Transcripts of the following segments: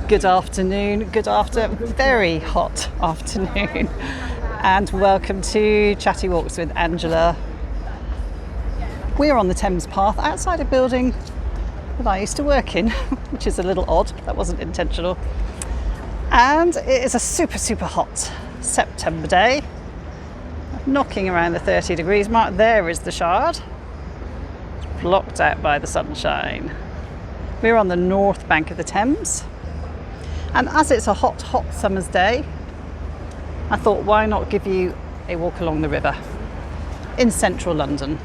Good afternoon, very hot afternoon, and welcome to Chatty Walks with Angela. We're on the Thames Path outside a building that I used to work in, which is a little odd, that wasn't intentional. And it is a super hot September day, knocking around the 30 degrees mark. There is the Shard, blocked out by the sunshine. We're on the north bank of the Thames. And as it's a hot summer's day, I thought, why not give you a walk along the river in central London.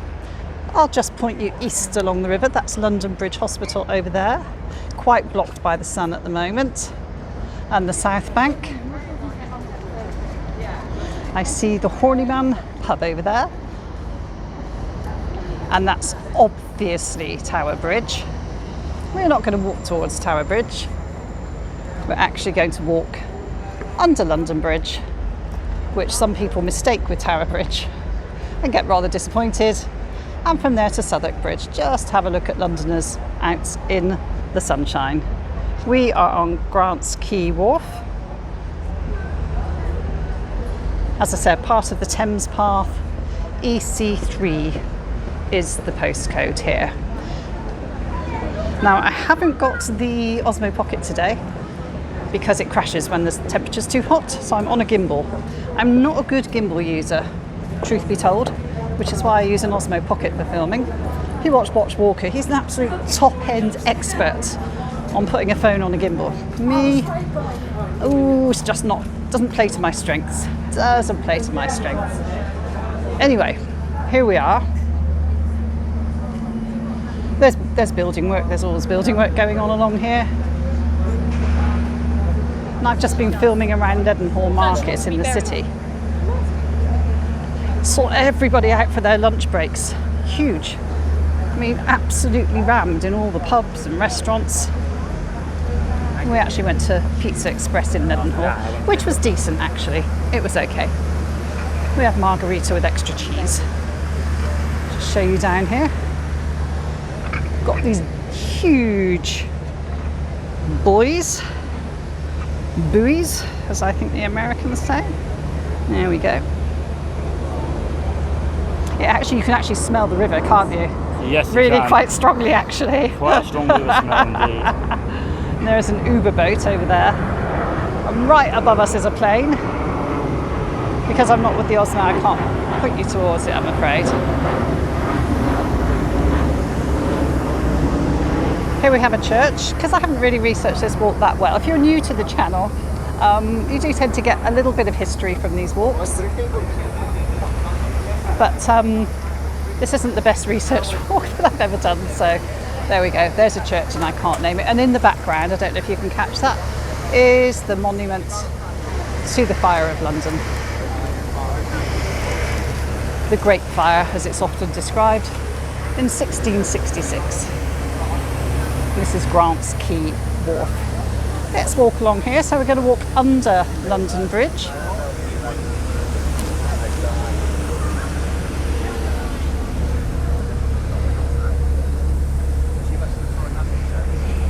I'll just point you east along the river. That's London Bridge Hospital over there, quite blocked by the sun at the moment. And the south bank. I see the Horniman pub over there. And that's obviously Tower Bridge. We're not going to walk towards Tower Bridge. We're actually going to walk under London Bridge, which some people mistake with Tower Bridge and get rather disappointed. And from there to Southwark Bridge, just have a look at Londoners out in the sunshine. We are on Quay Wharf. As I said, part of the Thames Path. EC3 is the postcode here. Now, I haven't got the Osmo Pocket today because it crashes when the temperature's too hot, so I'm on a gimbal. I'm not a good gimbal user, truth be told, which is why I use an Osmo Pocket for filming. If you watch Walker, he's an absolute top-end expert on putting a phone on a gimbal. Me, it's just not, doesn't play to my strengths. Doesn't play to my strengths. Anyway, here we are. There's building work, there's always building work going on along here. And I've just been filming around Leadenhall Market in the city. Saw everybody out for their lunch breaks. Huge. I mean, absolutely rammed in all the pubs and restaurants. We actually went to Pizza Express in Leadenhall, which was decent actually. It was okay. We have margarita with extra cheese. Just show you down here. Got these huge buoys, as I think the Americans say. There we go. You can actually smell the river, can't you? Yes, really quite strongly, actually. Quite strongly the smell indeed. And there's an Uber boat over there. And right above us is a plane. Because I'm not with the Osmo, I can't point you towards it, I'm afraid. Here we have a church. Because I haven't really researched this walk that well. If you're new to the channel, you do tend to get a little bit of history from these walks. But this isn't the best researched walk that I've ever done, so there we go. There's a church and I can't name it. And in the background, I don't know if you can catch that, is the monument to the Fire of London. The Great Fire, as it's often described, in 1666. This is Quay Wharf. Let's walk along here. So we're going to walk under London Bridge.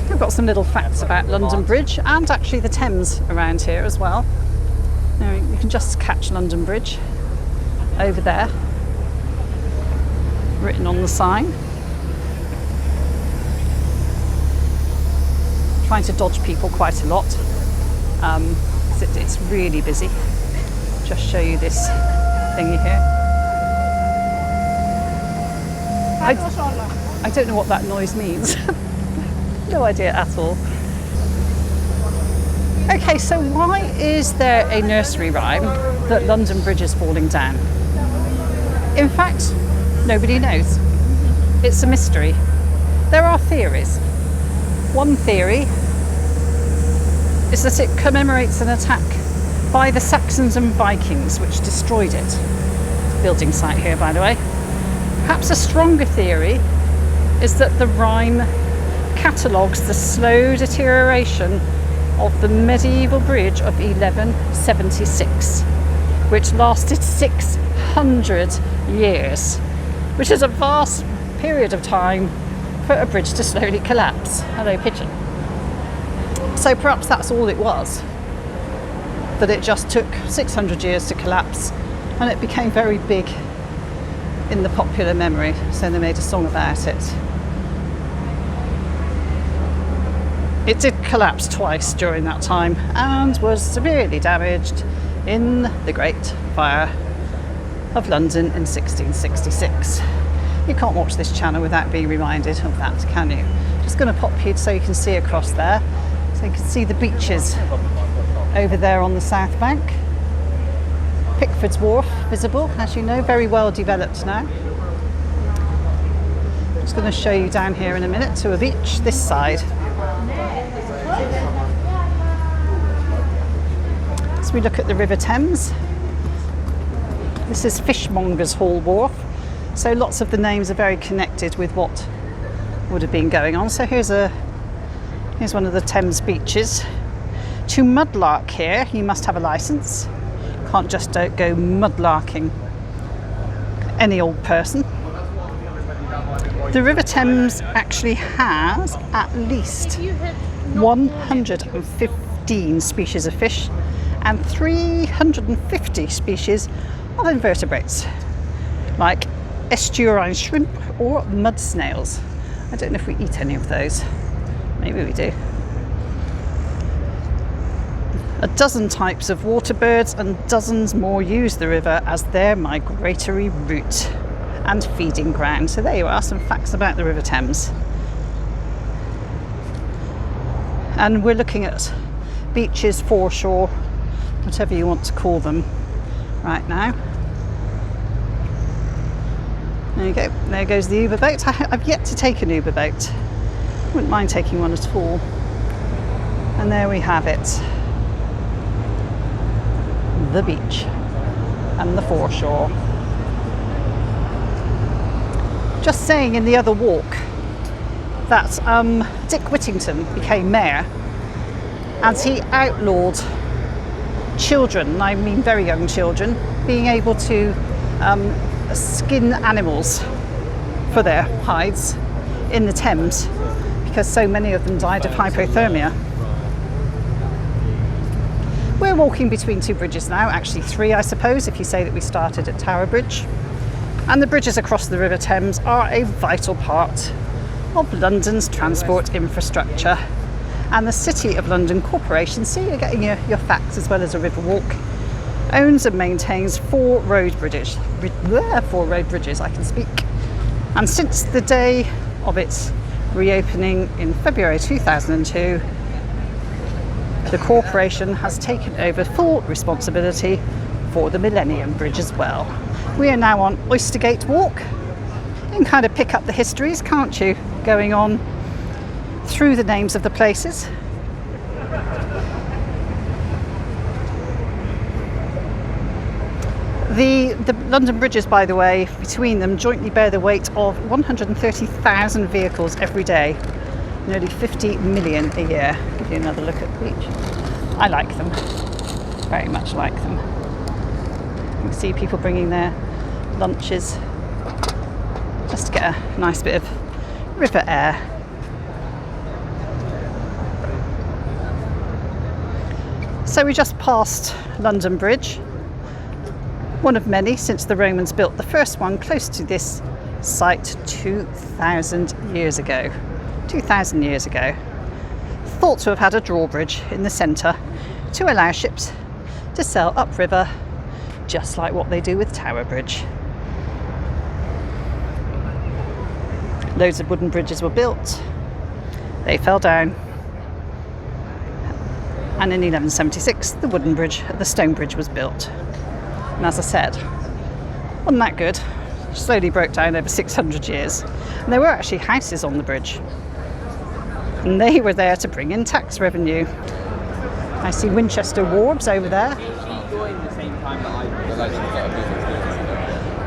We've got some little facts about London Bridge and actually the Thames around here as well. Now you can just catch London Bridge over there, written on the sign. Trying to dodge people quite a lot. It's really busy. Just show you this thingy here. I don't know what that noise means. No idea at all. Okay, so why is there a nursery rhyme that London Bridge is falling down? In fact, nobody knows. It's a mystery. There are theories. One theory is that it commemorates an attack by the Saxons and Vikings which destroyed it. Building site here, by the way. Perhaps a stronger theory is that the rhyme catalogues the slow deterioration of the medieval bridge of 1176, which lasted 600 years, which is a vast period of time for a bridge to slowly collapse. Hello, pigeon. So perhaps that's all it was, that it just took 600 years to collapse and it became very big in the popular memory, so they made a song about it. It did collapse twice during that time and was severely damaged in the Great Fire of London in 1666. You can't watch this channel without being reminded of that, can you? Just going to pop you so you can see across there, so you can see the beaches over there on the south bank. Pickford's Wharf visible, as you know, very well developed now. I'm just going to show you down here in a minute to a beach this side. As we look at the River Thames, this is Fishmonger's Hall Wharf, so lots of the names are very connected with what would have been going on. So here's one of the Thames beaches. To mudlark here, you must have a licence. Can't just go mudlarking any old person. The River Thames actually has at least 115 species of fish and 350 species of invertebrates, like estuarine shrimp or mud snails. I don't know if we eat any of those. Maybe we do. A dozen types of water birds and dozens more use the river as their migratory route and feeding ground. So there you are, some facts about the River Thames. And we're looking at beaches, foreshore, whatever you want to call them right now. There you go, there goes the Uber boat. I've yet to take an Uber boat. Wouldn't mind taking one at all. And there we have it. The beach and the foreshore. Just saying in the other walk that Dick Whittington became mayor and he outlawed children, I mean very young children, being able to skin animals for their hides in the Thames because so many of them died of hypothermia. We're walking between two bridges now, actually three I suppose if you say that we started at Tower Bridge. And the bridges across the River Thames are a vital part of London's transport infrastructure. And the City of London Corporation, see you're getting your facts as well as a river walk, owns and maintains four road bridges, I can speak. And since the day of its reopening in February 2002, the corporation has taken over full responsibility for the Millennium Bridge as well. We are now on Oystergate Walk. You can kind of pick up the histories, can't you, going on through the names of the places. The London bridges, by the way, between them jointly bear the weight of 130,000 vehicles every day. Nearly 50 million a year. Give you another look at the beach. I like them, very much like them. You can see people bringing their lunches just to get a nice bit of river air. So we just passed London Bridge, one of many since the Romans built the first one close to this site 2,000 years ago. 2,000 years ago. Thought to have had a drawbridge in the centre to allow ships to sail upriver, just like what they do with Tower Bridge. Loads of wooden bridges were built, they fell down, and in 1176 the wooden bridge, the stone bridge, was built. And as I said, wasn't that good. Slowly broke down over 600 years. And there were actually houses on the bridge, and they were there to bring in tax revenue. I see Winchester Wharves over there.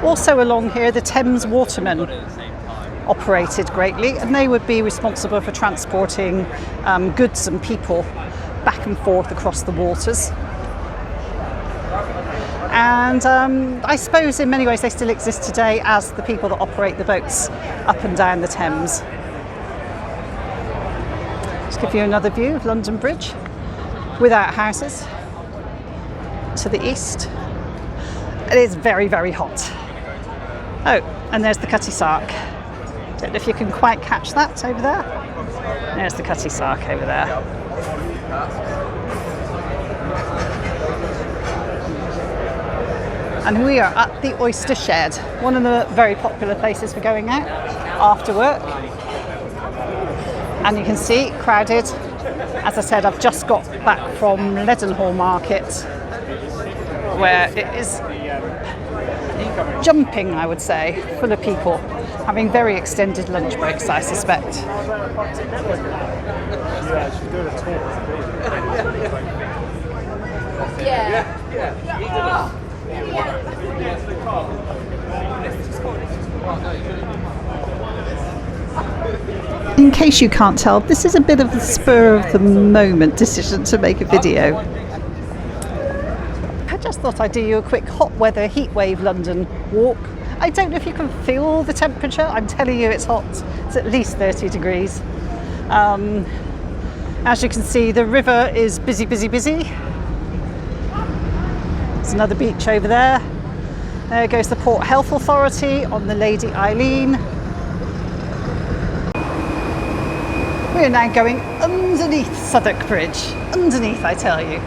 Also along here, the Thames Watermen operated greatly, and they would be responsible for transporting goods and people back and forth across the waters. And I suppose in many ways they still exist today as the people that operate the boats up and down the Thames. Just Give you another view of London Bridge without houses to the east. It is very, very hot. Oh, and there's the Cutty Sark. Don't know if you can quite catch that over there. There's the Cutty Sark over there. And we are at the Oyster Shed, one of the very popular places for going out after work. And you can see, crowded. As I said, I've just got back from Leadenhall Market, where it is jumping, I would say, full of people, having very extended lunch breaks, I suspect. In case you can't tell, this is a bit of a spur of the moment decision to make a video. I just thought I'd do you a quick hot weather heatwave London walk. I don't know if you can feel the temperature. I'm telling you it's hot. It's at least 30 degrees. As you can see, the river is busy, busy, busy. There's another beach over there. There goes the Port Health Authority on the Lady Eileen. We're now going underneath Southwark Bridge. Underneath, I tell you.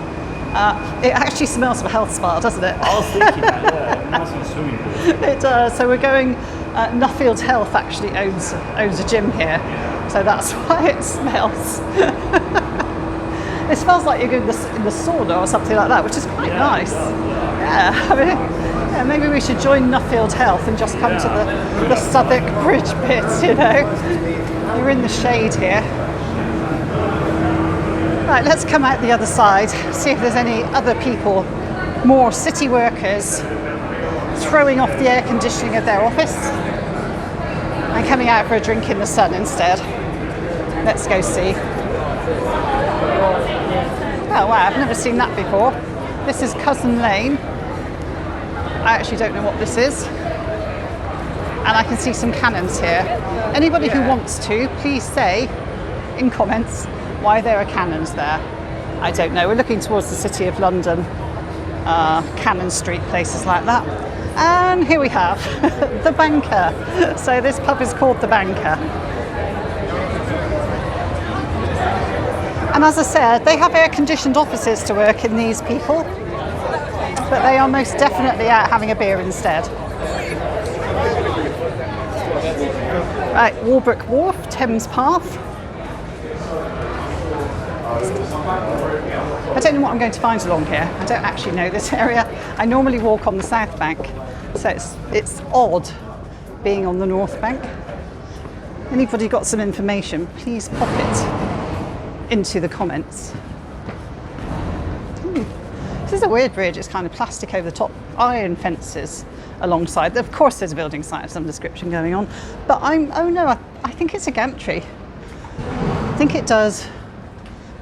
It actually smells of a health spa, doesn't it? I was thinking that, yeah, it must be a swimming pool. It does. So we're going, Nuffield Health actually owns a gym here. So that's why it smells. It smells like you're in the sauna or something like that, which is quite nice. Yeah, I mean, yeah, maybe we should join Nuffield Health and just come to the Southwark Bridge bit, you know. You're in the shade here. Right, let's come out the other side, see if there's any other people, more city workers, throwing off the air conditioning of their office and coming out for a drink in the sun instead. Let's go see. Oh wow, I've never seen that before. This is Cousin Lane. I actually don't know what this is. And I can see some cannons here. Anybody who wants to, please say in comments why there are cannons there. I don't know. We're looking towards the City of London, Cannon Street, places like that. And here we have the Banker. So this pub is called the Banker. And as I said, they have air-conditioned offices to work in, these people, but they are most definitely out having a beer instead. Right, Walbrook Wharf, Thames Path. I don't know what I'm going to find along here. I don't actually know this area. I normally walk on the south bank, so it's odd being on the north bank. Anybody got some information, please pop it into the comments. This is a weird bridge. It's kind of plastic over the top, iron fences alongside. Of course there's a building site of some description going on, but I think it's a gantry. I think it does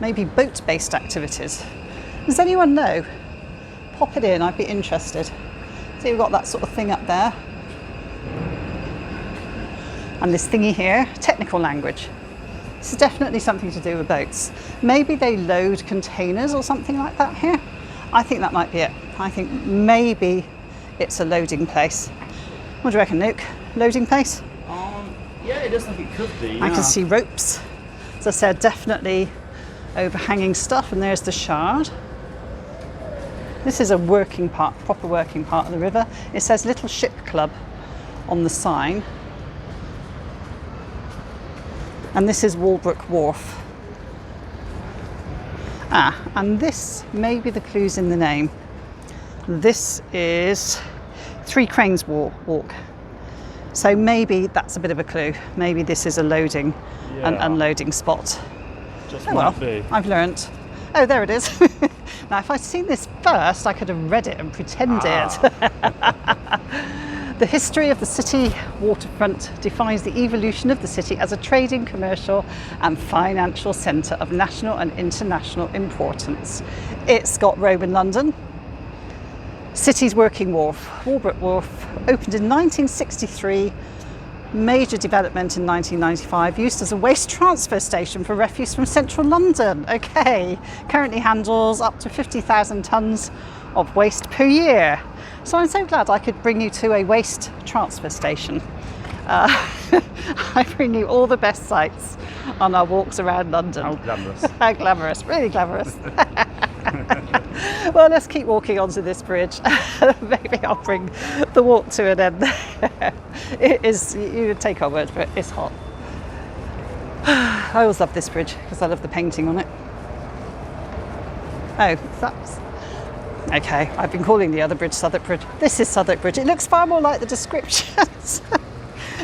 maybe boat-based activities. Does anyone know? Pop it in, I'd be interested. See, we've got that sort of thing up there. And this thingy here, technical language. This is definitely something to do with boats. Maybe they load containers or something like that here. I think that might be it. I think maybe it's a loading place. What do you reckon, Luke? Loading place? Yeah, it does look like it could be. I can see ropes. As I said, definitely overhanging stuff, and there's the Shard. This is a working part, proper working part of the river. It says Little Ship Club on the sign. And this is Walbrook Wharf. And this may be the clues in the name. This is Three Cranes Walk. So maybe that's a bit of a clue. Maybe this is a loading and unloading spot. Just might be. I've learnt. Oh, there it is. Now, if I'd seen this first, I could have read it and pretended. The history of the city waterfront defines the evolution of the city as a trading, commercial and financial centre of national and international importance. It's got Roman London, city's working wharf, Walbrook Wharf, opened in 1963 Major development in 1995, used as a waste transfer station for refuse from central London. Okay, currently handles up to 50,000 tonnes of waste per year. So I'm so glad I could bring you to a waste transfer station. I bring you all the best sights on our walks around London. How glamorous. How glamorous, really glamorous. Well, let's keep walking onto this bridge. Maybe I'll bring the walk to an end there. It is, you take our word for it, it's hot. I always love this bridge because I love the painting on it. Oh, that's... Okay, I've been calling the other bridge Southwark Bridge. This is Southwark Bridge. It looks far more like the descriptions.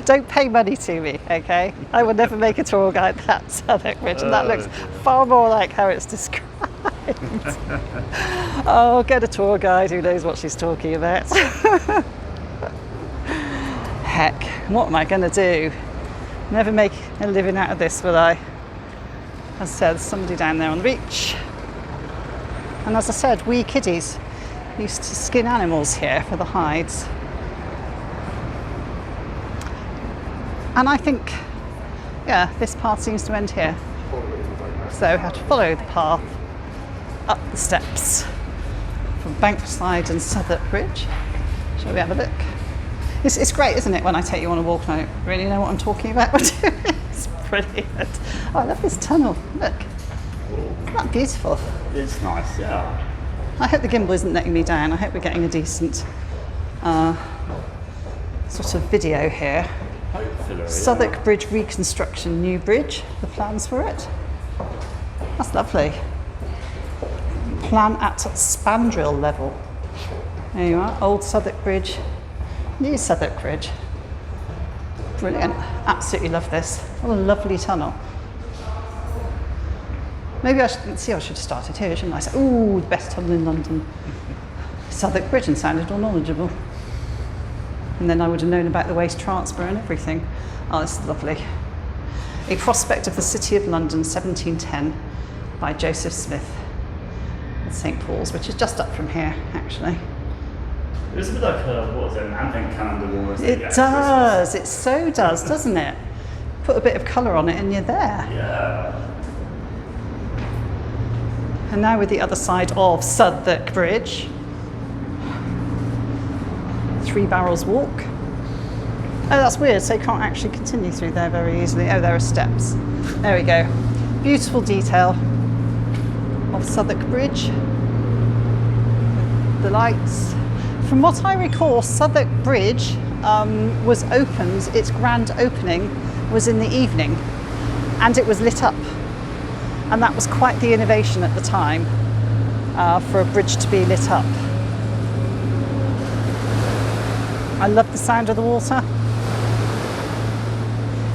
Don't pay money to me, okay? I will never make a tour guide that Southwark Bridge, and that looks far more like how it's described. Oh, get a tour guide who knows what she's talking about. Heck, what am I going to do? Never make a living out of this, will I? As I said, there's somebody down there on the beach. And as I said, we kiddies used to skin animals here for the hides. And I think, yeah, this path seems to end here. So we have to follow the path up the steps from Bankside and Southwark Bridge. Shall we have a look? It's great, isn't it, when I take you on a walk and I don't really know what I'm talking about. It's brilliant. Oh, I love this tunnel. Look. Isn't that beautiful? It's nice, yeah. I hope the gimbal isn't letting me down. I hope we're getting a decent sort of video here. Hopefully. Southwark Bridge reconstruction, new bridge, the plans for it. That's lovely. Plan at spandrel level. There you are, old Southwark Bridge, new Southwark Bridge. Brilliant, absolutely love this. What a lovely tunnel. Maybe I should see. I should have started here, shouldn't I? Ooh, the best tunnel in London. Southwark Bridge, and sounded all knowledgeable. And then I would have known about the waste transfer and everything. Oh, this is lovely. A Prospect of the City of London, 1710, by Joseph Smith at St Paul's, which is just up from here, actually. It was a bit like an advent calendar almost. It does. It so does, doesn't it? Put a bit of colour on it, and you're there. Yeah. And now we're the other side of Southwark Bridge. 3 Barrels Walk. Oh, that's weird, so you can't actually continue through there very easily. Oh, there are steps. There we go. Beautiful detail of Southwark Bridge. The lights. From what I recall, Southwark Bridge was opened, its grand opening was in the evening, and it was lit up. And that was quite the innovation at the time for a bridge to be lit up. I love the sound of the water.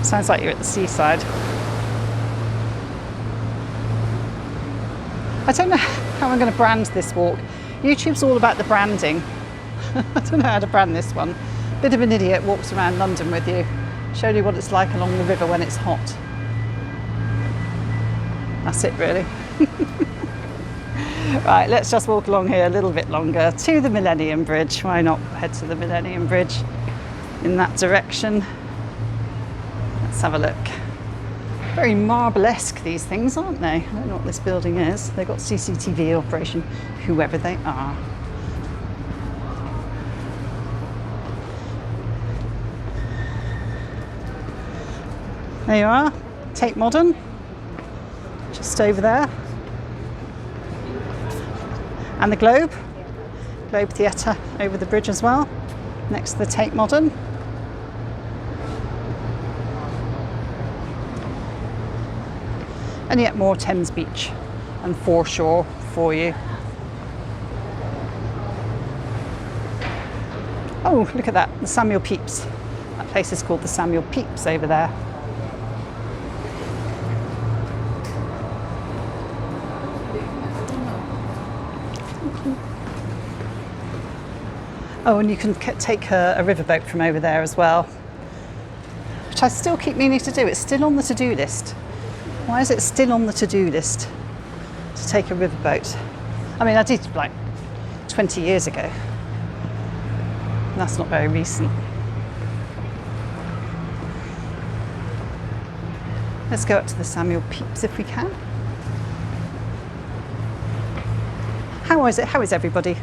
Sounds like you're at the seaside. I don't know how I'm going to brand this walk. YouTube's all about the branding. I don't know how to brand this one. Bit of an idiot walks around London with you, showing you what it's like along the river when it's hot. That's it, really. Right, let's just walk along here a little bit longer to the Millennium Bridge. Why not head to the Millennium Bridge in that direction? Let's have a look. Very marble-esque, these things, aren't they? I don't know what this building is. They've got CCTV operation, whoever they are. There you are, Tate Modern, just over there. And the Globe Theatre over the bridge as well, next to the Tate Modern. And yet more Thames Beach and foreshore for you. Oh, look at that, the Samuel Pepys. That place is called the Samuel Pepys over there. Oh, and you can take a riverboat from over there as well, which I still keep meaning to do. It's still on the to-do list. Why is it still on the to-do list to take a riverboat? I mean, I did like 20 years ago. And that's not very recent. Let's go up to the Samuel Pepys if we can. How is it? How is everybody?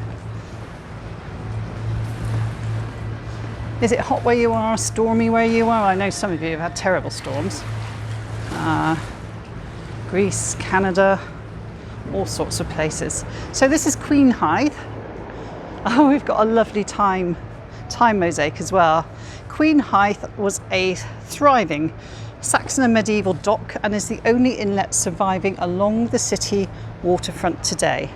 Is it hot where you are, stormy where you are? I know some of you have had terrible storms. Greece, Canada, all sorts of places. So this is Queenhithe. Oh, we've got a lovely time mosaic as well. Queenhithe was a thriving Saxon and medieval dock and is the only inlet surviving along the city waterfront today.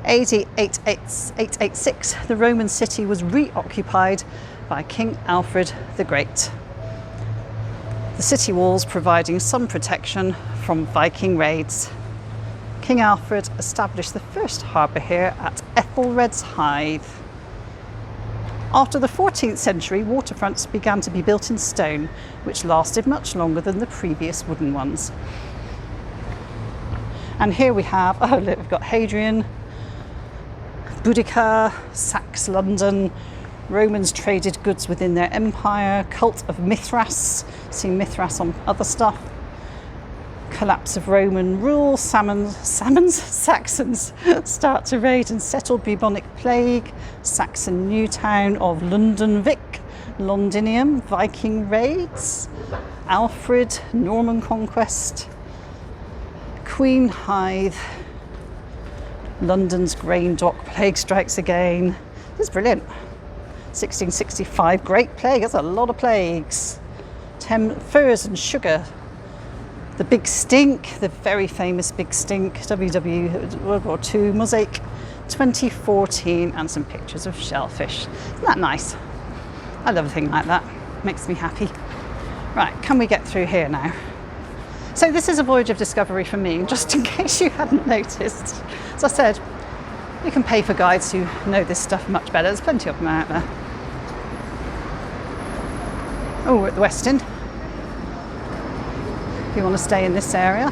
AD 886, the Roman city was reoccupied by King Alfred the Great. The city walls providing some protection from Viking raids. King Alfred established the first harbour here at Ethelred's Hythe. After the 14th century, waterfronts began to be built in stone, which lasted much longer than the previous wooden ones. And here we have, oh look, we've got Hadrian, Boudica, Saxe London. Romans traded goods within their empire, cult of Mithras, seen Mithras on other stuff, collapse of Roman rule, Saxons start to raid and settle, bubonic plague, Saxon new town of Londonvik, Londinium, Viking raids, Alfred, Norman conquest, Queenhithe, London's grain dock, plague strikes again. This is brilliant. 1665, Great Plague, that's a lot of plagues. Furs and sugar. The Big Stink, the very famous Big Stink, World War II, mosaic 2014, and some pictures of shellfish. Isn't that nice? I love a thing like that, makes me happy. Right, can we get through here now? So this is a voyage of discovery for me, just in case you hadn't noticed. As I said, you can pay for guides who know this stuff much better. There's plenty of them out there. Oh, we're at the West End. If you want to stay in this area.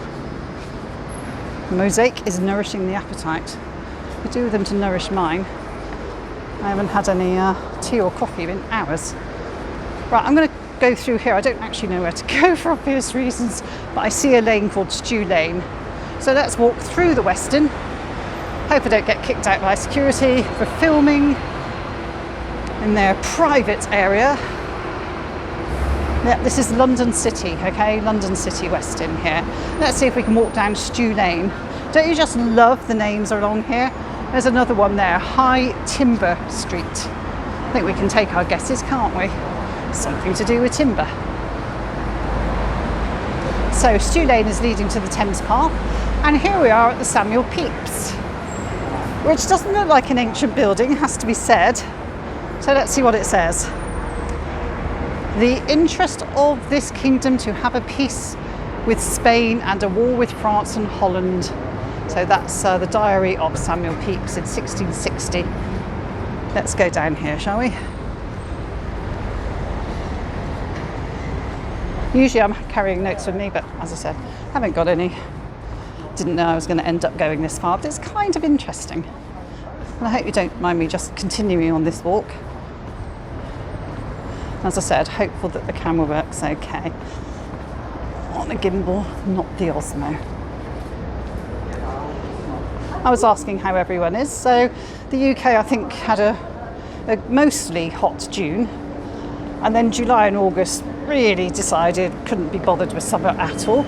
Mosaic is nourishing the appetite. I do them to nourish mine. I haven't had any tea or coffee in hours. Right, I'm going to go through here. I don't actually know where to go for obvious reasons, but I see a lane called Stew Lane. So let's walk through the West End. Hope I don't get kicked out by security for filming in their private area. Yeah, this is London City, okay? London City West End here. Let's see if we can walk down Stew Lane. Don't you just love the names along here? There's another one there, High Timber Street. I think we can take our guesses, can't we? Something to do with timber. So Stew Lane is leading to the Thames Path, and here we are at the Samuel Pepys, which doesn't look like an ancient building, has to be said. So let's see what it says. The interest of this kingdom to have a peace with Spain and a war with France and Holland. So that's the diary of Samuel Pepys in 1660. Let's go down here, shall we? Usually I'm carrying notes with me, but as I said, haven't got any. Didn't know I was going to end up going this far, but it's kind of interesting. And I hope you don't mind me just continuing on this walk. As I said, hopeful that the camera works okay. On the gimbal, not the Osmo. I was asking how everyone is. So the UK, I think, had a mostly hot June. And then July and August really decided couldn't be bothered with summer at all.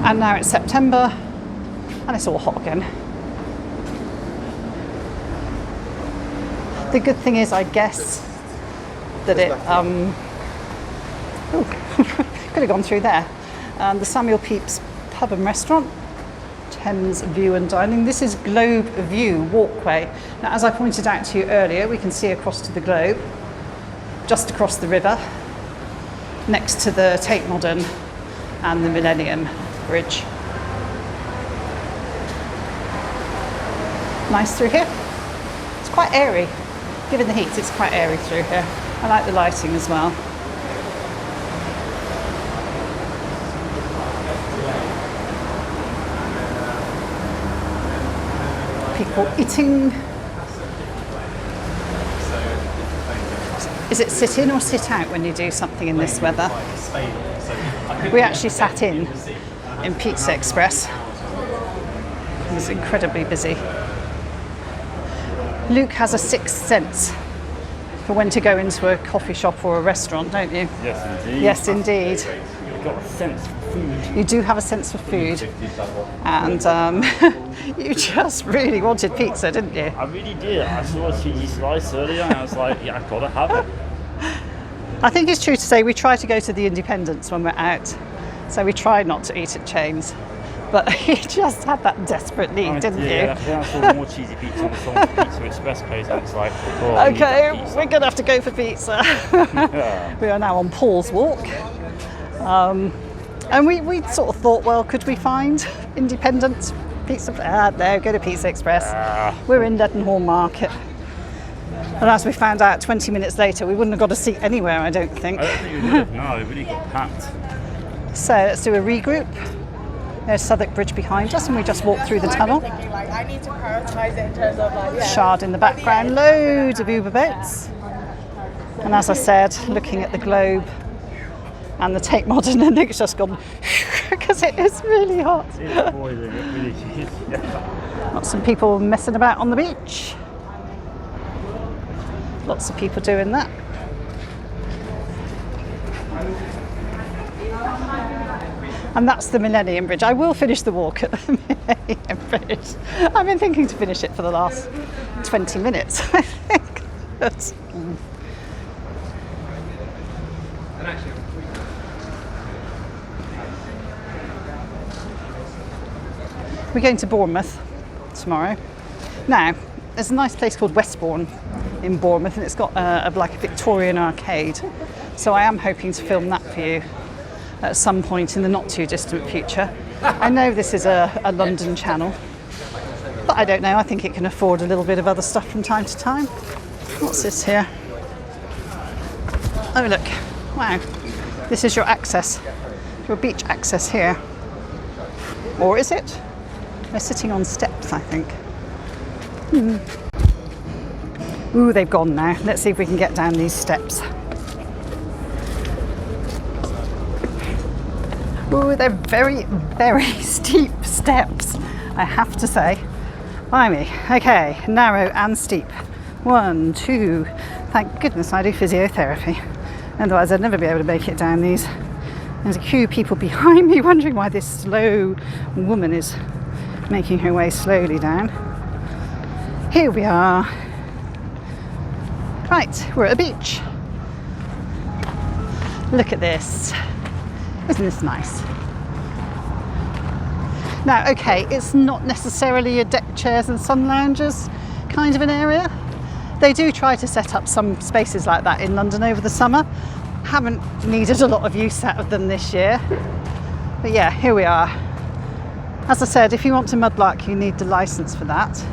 And now it's September and it's all hot again. The good thing is, I guess, that it could have gone through there. The Samuel Pepys pub and restaurant, Thames View and Dining. This is Globe View Walkway. Now, as I pointed out to you earlier, we can see across to the Globe, just across the river, next to the Tate Modern and the Millennium Bridge. Nice through here. It's quite airy. Given the heat, it's quite airy through here. I like the lighting as well. People eating. Is it sit in or sit out when you do something in this weather? We actually sat in Pizza Express. It was incredibly busy. Luke has a sixth sense for when to go into a coffee shop or a restaurant, don't you? Yes, indeed. Yes, indeed. You've got a sense for food. You do have a sense for food. And you just really wanted pizza, didn't you? I really did. I saw a cheesy slice earlier and I was like, yeah, I've got to have it. I think it's true to say we try to go to the Independents when we're out. So we try not to eat at chains. But you just had that desperate need, didn't you? Yeah, I saw more cheesy pizza on the front of the Pizza Express page. I was like, oh, I need Okay, that pizza. we're going to have to go for pizza. Yeah. We are now on Paul's Walk. And we sort of thought, well, could we find independent pizza? No, go to Pizza Express. We're in Leadenhall Market. And as we found out 20 minutes later, we wouldn't have got a seat anywhere, I don't think. I don't think we would have. No, we really got packed. So let's do a regroup. There's Southwark Bridge behind us, and we just walked through the tunnel. I need to prioritize it in terms of Shard in the background, loads of Uber boats. And as I said, looking at the globe and the Tate Modern, and Nick's just gone because it is really hot. It's boiling, it really is. Lots of people messing about on the beach. Lots of people doing that. And that's the Millennium Bridge. I will finish the walk at the Millennium Bridge. I've been thinking to finish it for the last 20 minutes, I think. We're going to Bournemouth tomorrow. Now, there's a nice place called Westbourne in Bournemouth, and it's got like a Victorian arcade. So I am hoping to film that for you at some point in the not too distant future. I know this is a London channel, but I don't know, I think it can afford a little bit of other stuff from time to time. What's this here? Oh look, wow, this is your access, your beach access here. Or is it? They're sitting on steps, I think. Ooh, they've gone now. Let's see if we can get down these steps. Ooh, they're very, very steep steps, I have to say. Blimey. Okay, narrow and steep. 1, 2. Thank goodness I do physiotherapy. Otherwise I'd never be able to make it down these. There's a queue of people behind me wondering why this slow woman is making her way slowly down. Here we are. Right, we're at a beach. Look at this. Isn't this nice? Now, okay, it's not necessarily a deck chairs and sun loungers kind of an area. They do try to set up some spaces like that in London over the summer. Haven't needed a lot of use out of them this year. But yeah, here we are. As I said, if you want to mudlark, you need the licence for that.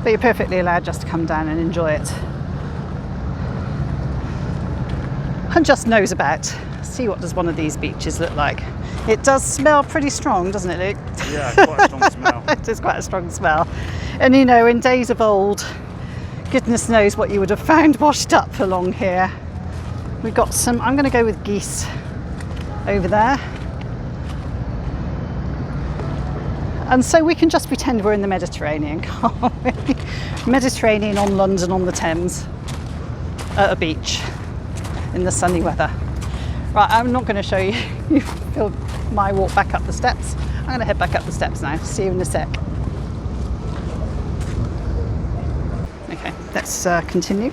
But you're perfectly allowed just to come down and enjoy it. And just nose about. See what does one of these beaches look like. It does smell pretty strong, doesn't it, Luke? Yeah, quite a strong smell. It is quite a strong smell. And you know, in days of old, goodness knows what you would have found washed up along here. We've got some, I'm going to go with geese over there. And so we can just pretend we're in the Mediterranean, can't we? Mediterranean on London on the Thames at a beach in the sunny weather. Right, I'm not going to show you my walk back up the steps. I'm going to head back up the steps now. See you in a sec. Okay, let's continue.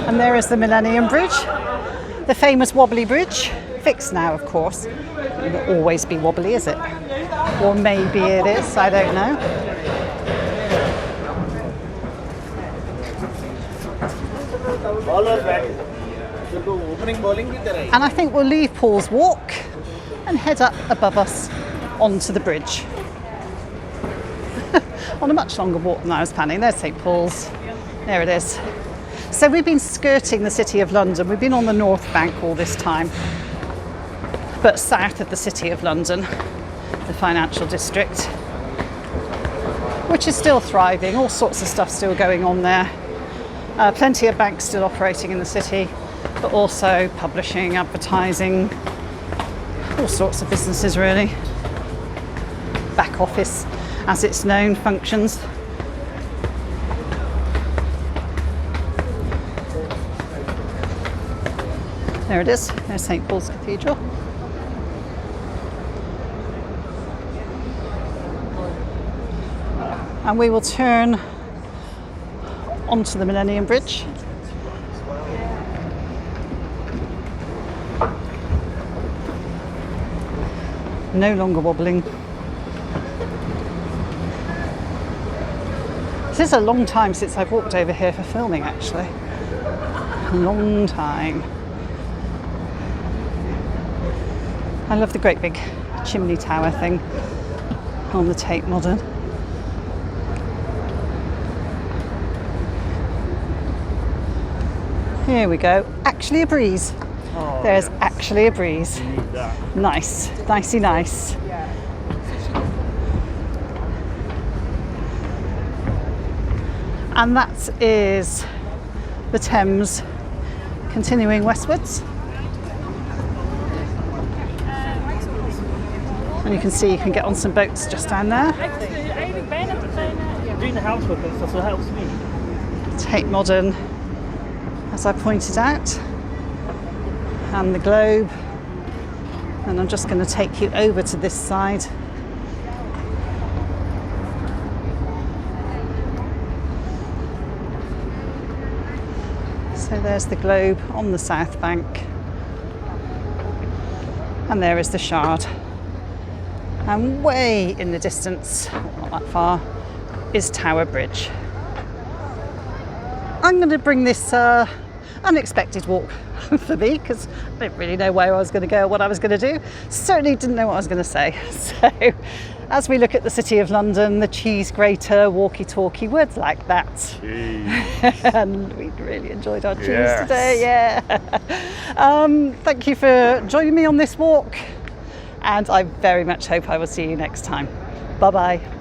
And there is the Millennium Bridge, the famous wobbly bridge. Fixed now, of course. It will always be wobbly, is it? Or maybe it is, I don't know. And I think we'll leave Paul's Walk and head up above us onto the bridge. On a much longer walk than I was planning. There's St Paul's. There it is. So we've been skirting the City of London. We've been on the North Bank all this time, but south of the City of London, the financial district. which is still thriving. All sorts of stuff still going on there. Plenty of banks still operating in the city, but also publishing, advertising, all sorts of businesses really. Back office, as it's known, functions. There it is, there's St Paul's Cathedral. And we will turn onto the Millennium Bridge. No longer wobbling. This is a long time since I've walked over here for filming, actually. A long time. I love the great big chimney tower thing on the Tate Modern. Here we go. Actually a breeze. Oh, There's yes. actually a breeze. You need that. Nice. Nicey nice. And that is the Thames continuing westwards. And you can see you can get on some boats just down there. Doing the housework and stuff, so it helps me. Tate Modern, as I pointed out, and the Globe. And I'm just going to take you over to this side. So there's the Globe on the south bank, and there is the Shard. And way in the distance, not that far, is Tower Bridge. I'm going to bring this unexpected walk for me, because I didn't really know where I was going to go or what I was going to do. Certainly didn't know what I was going to say. So as we look at the City of London, the cheese grater, walkie-talkie, words like that. And we really enjoyed our cheese today, yeah. Thank you for joining me on this walk, and I very much hope I will see you next time. Bye-bye.